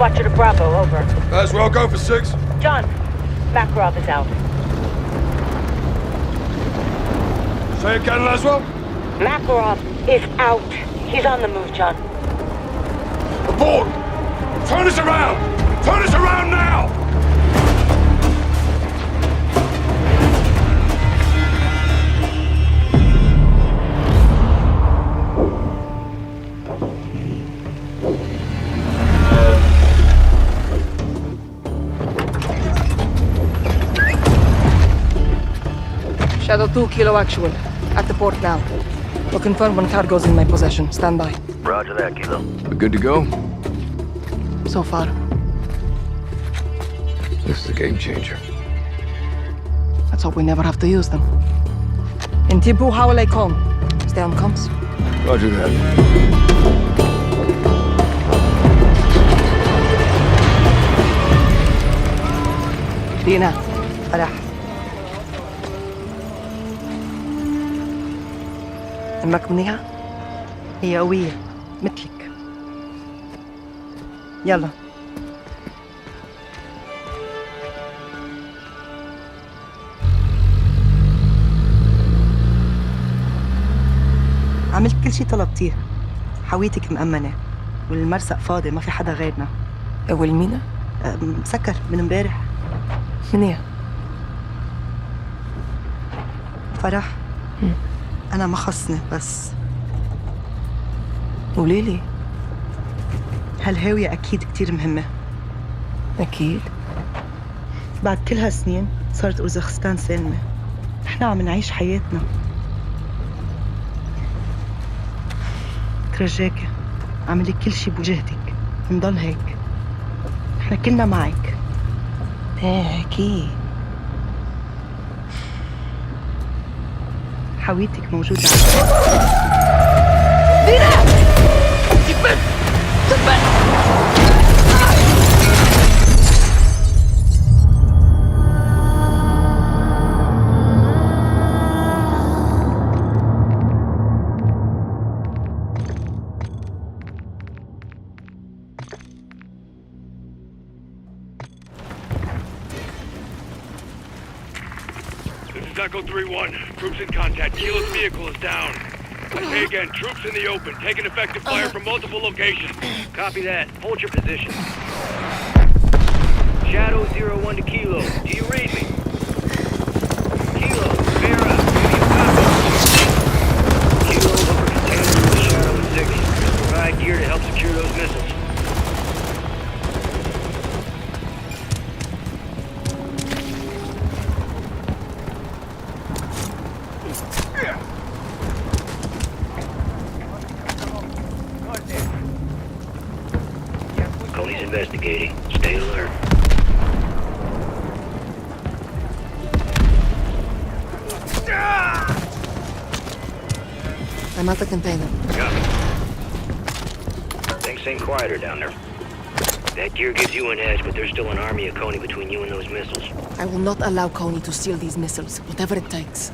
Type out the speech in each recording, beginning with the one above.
Watcher to Bravo, over. As well, go for 6. John, Makarov is out. Say again, Laswell? Makarov is out. He's on the move, John. Aboard! Turn us around! Turn us around now! Shadow 2, Kilo actual. At the port now. Will confirm when cargo's in my possession. Stand by. Roger that, Kilo. We're good to go? So far. This is a game changer. Let's hope we never have to use them. Intibu Hawale Kom. Stay on comms. Roger that. Dina. Farah. أمك منيحة؟ هي قوية مثلك. يلا. عملت كل شي طلبتيه. حويتك مأمنة والمرسق فاضي ما في حدا غيرنا. والمينا؟ مسكر من امبارح. منيح. فرح. أنا ما خصني بس قوليلي هالهاوية أكيد كتير مهمة. أكيد. بعد كل هالسنين صارت أوزبكستان سالمة. إحنا عم نعيش حياتنا. ترجاكي اعملي كل شي بوجهتك. نضل هيك. إحنا كلنا معك. إيه أكيد. حويتك موجودة دينا! كبت! كبت! Echo 3-1. Troops in contact. Kilo's vehicle is down. I say again, troops in the open. Taking effective fire from multiple locations. Copy that. Hold your position. Shadow 01 to Kilo. Do you read me? Kilo, Vera, do you copy? Kilo, over containers with Shadow and 6. Provide gear to help secure those missiles. Investigating. Stay alert. I'm at the container. Copy. Things seem quieter down there. That gear gives you an edge, but there's still an army of Coney between you and those missiles. I will not allow Coney to steal these missiles, whatever it takes.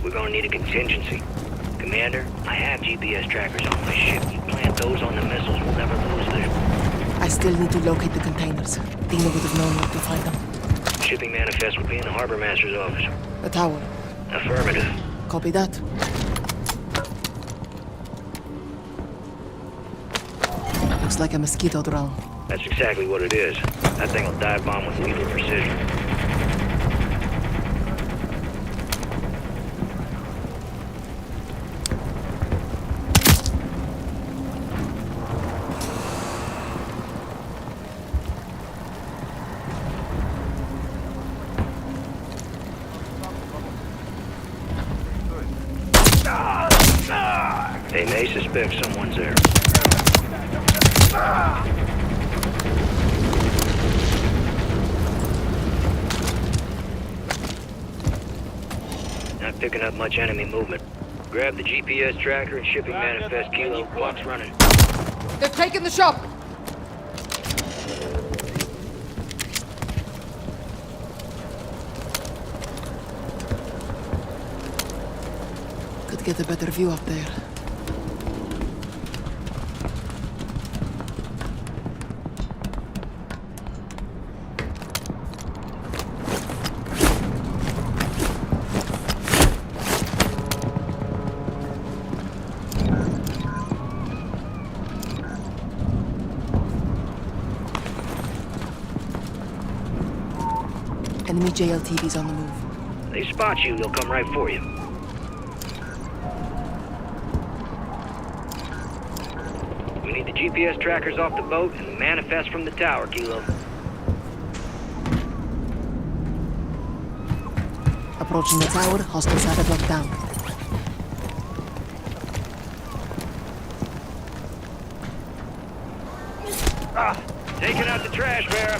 We're gonna need a contingency. Commander, I have GPS trackers on my ship. You plant those on the missiles, we'll never lose them. I still need to locate the containers. Dina would have known where to find them. Shipping manifest will be in the Harbor Master's office. The tower. Affirmative. Copy that. Looks like a mosquito drone. That's exactly what it is. That thing will dive bomb with lethal precision. They may suspect someone's there. Not picking up much enemy movement. Grab the GPS tracker and shipping manifest. Kilo. Clock's running. They've taken the shop! Could get a better view up there. Enemy JLTV's on the move. They spot you, they'll come right for you. We need the GPS trackers off the boat and the manifest from the tower, Kilo. Approaching the tower, hostiles have it locked down. Taking out the trash, Vera.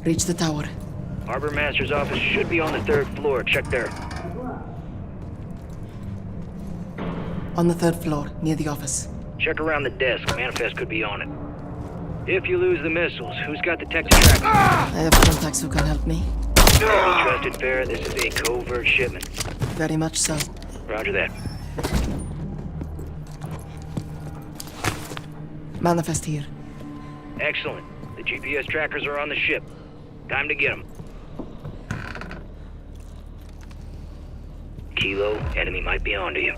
Reach the tower. Harbor Master's office should be on the 3rd floor. Check there. On the 3rd floor, near the office. Check around the desk. Manifest could be on it. If you lose the missiles, who's got the tech to track them? I have contacts who can help me. Be trusted, Vera. This is a covert shipment. Very much so. Roger that. Manifest here. Excellent. The GPS trackers are on the ship. Time to get them. Kilo, enemy might be onto you.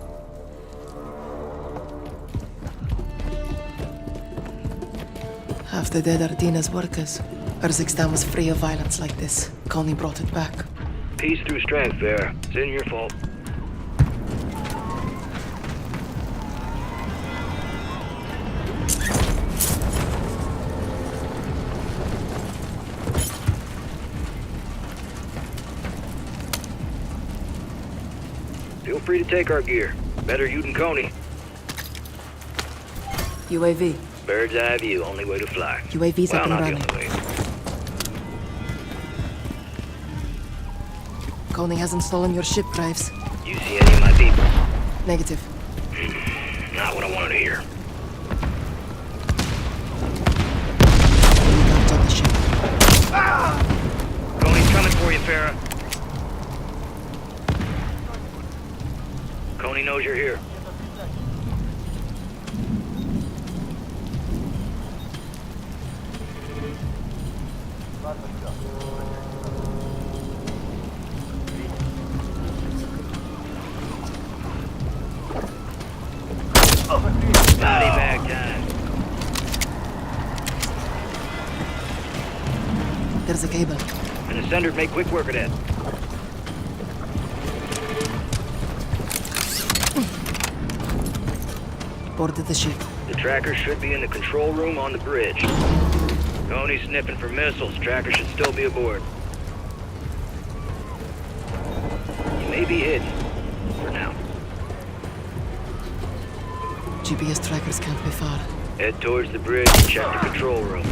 Half the dead are Dina's workers. Urzikstan was free of violence like this. Connie brought it back. Peace through strength, Vera. It's in your fault. Feel free to take our gear. Better you than Coney. UAV. Bird's eye view, only way to fly. UAV's Well, up and not the running. only way. Connie hasn't stolen your ship, Graves. You see any of my people? Negative. Not what I wanted to hear. Guards on the ship. Coney's coming for you, Farah. Coney knows you're here. Body bag time. There's a cable. And the sender make quick work of that. Boarded the ship. The tracker should be in the control room on the bridge. Coney's sniffing for missiles. Tracker should still be aboard. You may be hidden. For now. GPS trackers can't be far. Head towards the bridge and check the control room.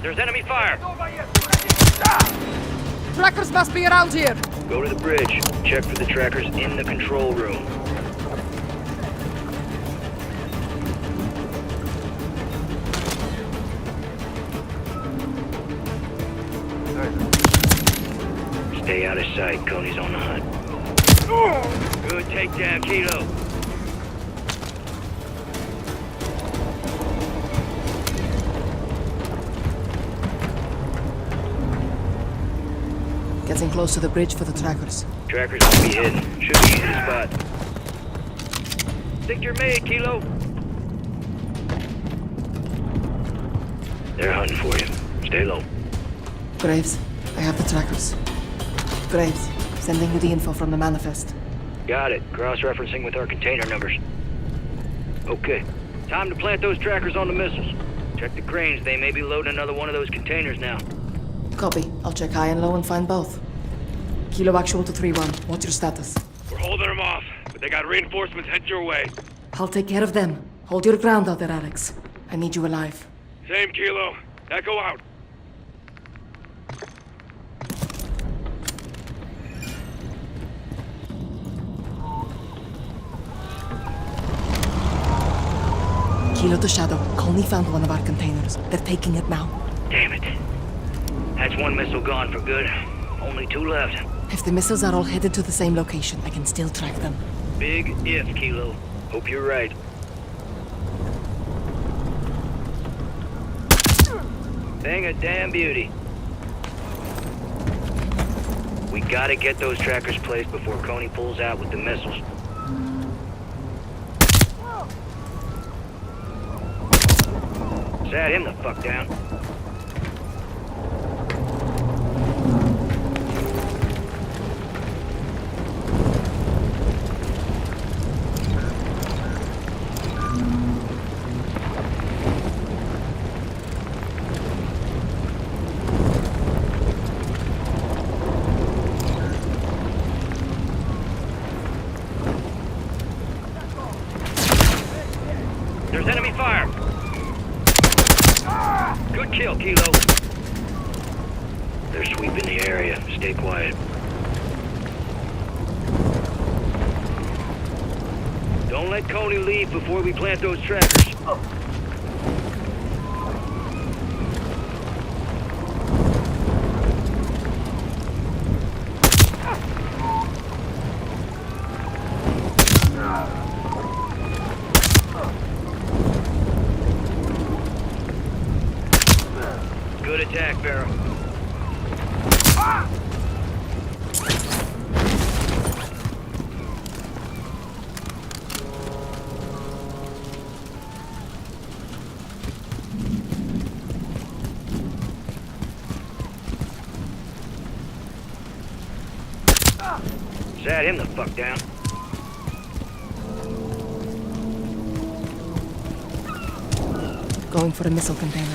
There's enemy fire! Trackers must be around here! Go to the bridge. Check for the trackers in the control room. Stay out of sight. Coney's on the hunt. Good takedown, Kilo. Getting close to the bridge for the trackers. Trackers must be hidden. Should be easy to spot. Think you're made, Kilo. They're hunting for you. Stay low. Graves, I have the trackers. Graves, sending you the info from the manifest. Got it. Cross-referencing with our container numbers. Okay. Time to plant those trackers on the missiles. Check the cranes. They may be loading another one of those containers now. Copy. I'll check high and low and find both. Kilo actual to 3-1. What's your status? We're holding them off, but they got reinforcements headed your way. I'll take care of them. Hold your ground out there, Alex. I need you alive. Same, Kilo. Echo out. Kilo to Shadow. Coney found one of our containers. They're taking it now. Damn it. That's one missile gone for good. Only 2 left. If the missiles are all headed to the same location, I can still track them. Big if, Kilo. Hope you're right. Thing a damn beauty. We gotta get those trackers placed before Coney pulls out with the missiles. Sat him the fuck down. There's enemy fire! Good kill, Kilo. They're sweeping the area. Stay quiet. Don't let Coney leave before we plant those trackers. Good attack, Barrow. Sat him the fuck down. Going for a missile container.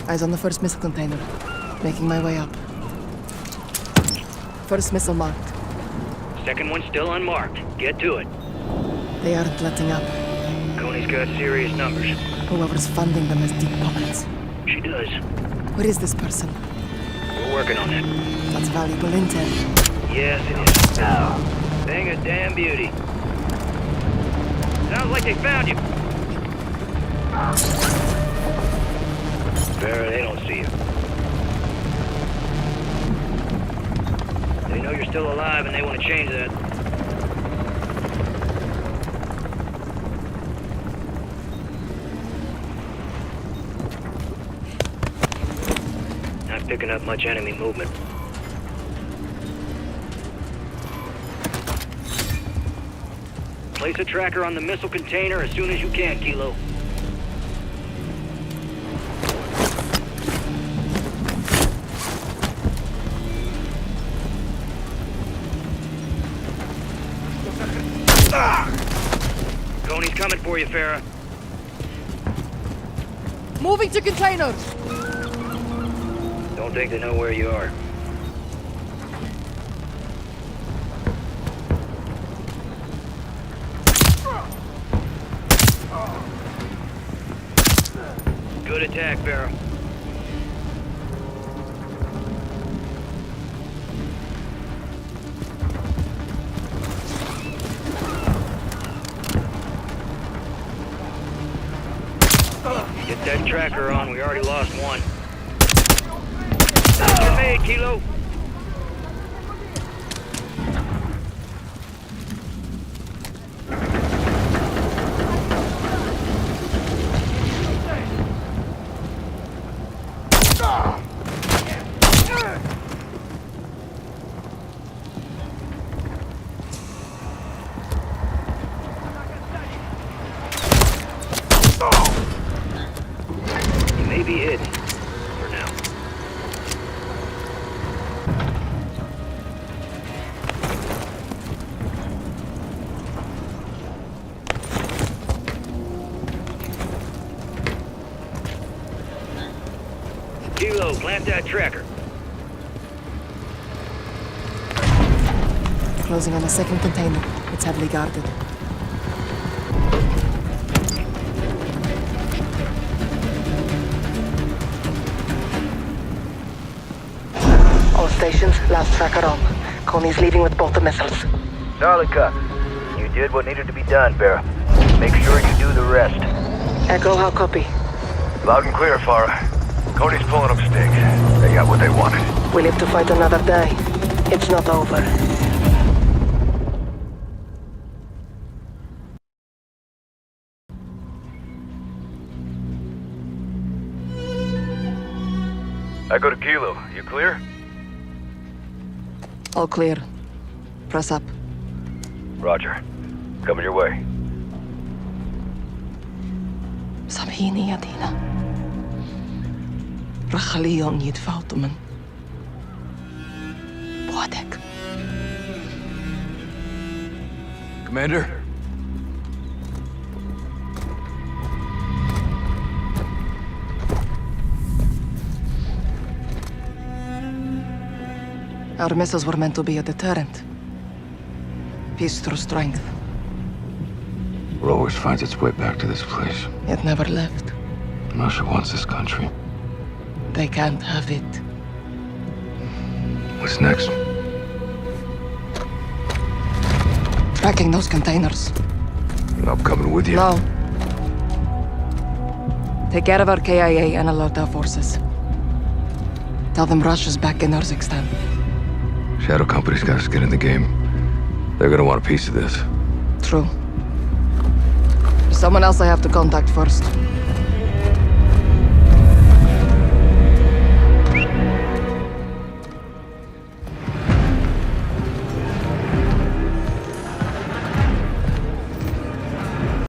Eyes on the first missile container. Making my way up. First missile marked. Second one still unmarked. Get to it. They aren't letting up. Coney's got serious numbers. Whoever's funding them has deep pockets. She does. Where is this person? We're working on it. That's valuable intel. Yes, it is. Thing a damn beauty. Sounds like they found you. Barra, they don't see you. They know you're still alive and they want to change that. Not picking up much enemy movement. Place a tracker on the missile container as soon as you can, Kilo. Coney's coming for you, Farah. Moving to containers! Don't think they know where you are. Good attack, Barrow. Get that tracker on. We already lost one. You're made, Kilo. You may be hidden for now. Kilo, plant that tracker. Closing on the second container. It's heavily guarded. All stations, last tracker on. Coney's leaving with both the missiles. Solid copy. You did what needed to be done, Barra. Make sure you do the rest. Echo, how copy? Loud and clear, Farah. Cody's pulling them sticks. They got what they wanted. We live to fight another day. It's not over. I go to Kilo. You clear? All clear. Press up. Roger. Coming your way. سامحيني يا دينا. رح خليهم يتفاوتوا من بوعدك. Commander? Our missiles were meant to be a deterrent. Peace through strength. It always finds its way back to this place. It never left. Russia wants this country. They can't have it. What's next? Tracking those containers. I'm coming with you. No. Take care of our KIA and alert our forces. Tell them Russia's back in Urzikstan. Shadow Company's got to get in the game. They're gonna want a piece of this. True. There's someone else I have to contact first.